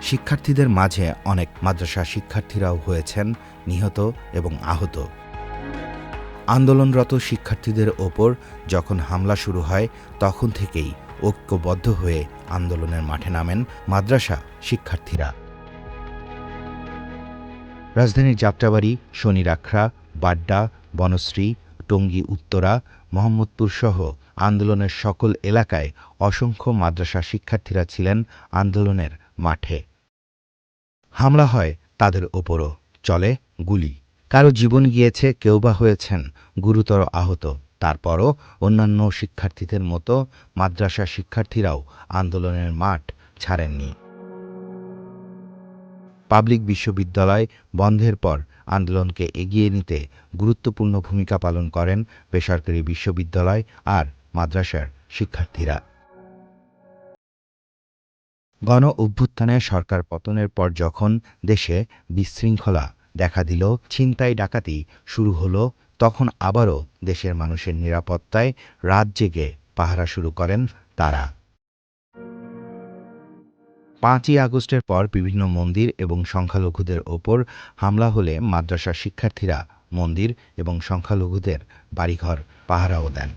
শিক্ষার্থীদের মাঝে অনেক মাদ্রাসা শিক্ষার্থীরাও হয়েছেন নিহত এবং আহত। আন্দোলনরত শিক্ষার্থীদের ওপর যখন হামলা শুরু হয় তখন থেকেই ঐক্যবদ্ধ হয়ে আন্দোলনের মাঠে নামেন মাদ্রাসা শিক্ষার্থীরা। রাজধানীর যাত্রাবাড়ি, শনিরাখড়া, বাড্ডা, বনশ্রী, টঙ্গী উত্তরা, মোহাম্মদপুরসহ আন্দোলনের সকল এলাকায় অসংখ্য মাদ্রাসা শিক্ষার্থীরা ছিলেন আন্দোলনের মাঠে। হামলা হয় তাদের ওপরও, চলে গুলি। কারো জীবন গিয়েছে, কেউ বা হয়েছেন গুরুতর আহত। তারপরও অন্যান্য শিক্ষার্থীদের মতো মাদ্রাসা শিক্ষার্থীরাও আন্দোলনের মাঠ ছাড়েননি। পাবলিক বিশ্ববিদ্যালয় বন্ধের পর আন্দোলনকে এগিয়ে নিতে গুরুত্বপূর্ণ ভূমিকা পালন করেন বেসরকারি বিশ্ববিদ্যালয় আর মাদ্রাসার শিক্ষার্থীরা। গণ অভ্যুত্থানে সরকার পতনের পর যখন দেশে বিশৃঙ্খলা দেখা দিল, ছিনতাই ডাকাতি শুরু হলো, তখন আবারও দেশের মানুষের নিরাপত্তায় রাত জেগে পাহারা শুরু করেন তারা। ৫ই আগস্টের পর বিভিন্ন মন্দির এবং সংখ্যালঘুদের ওপর হামলা হলে মাদ্রাসা শিক্ষার্থীরা মন্দির এবং সংখ্যালঘুদের বাড়িঘর পাহারাও দেন।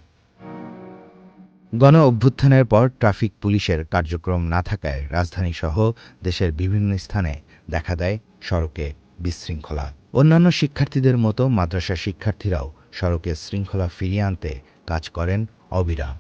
গণ অভ্যুত্থানের পর ট্রাফিক পুলিশের কার্যক্রম না থাকায় রাজধানীসহ দেশের বিভিন্ন স্থানে দেখা দেয় সড়কে বিশৃঙ্খলা। অন্যান্য শিক্ষার্থীদের মতো মাদ্রাসা শিক্ষার্থীরাও সড়কে শৃঙ্খলা ফিরিয়ে আনতে কাজ করেন অবিরাম।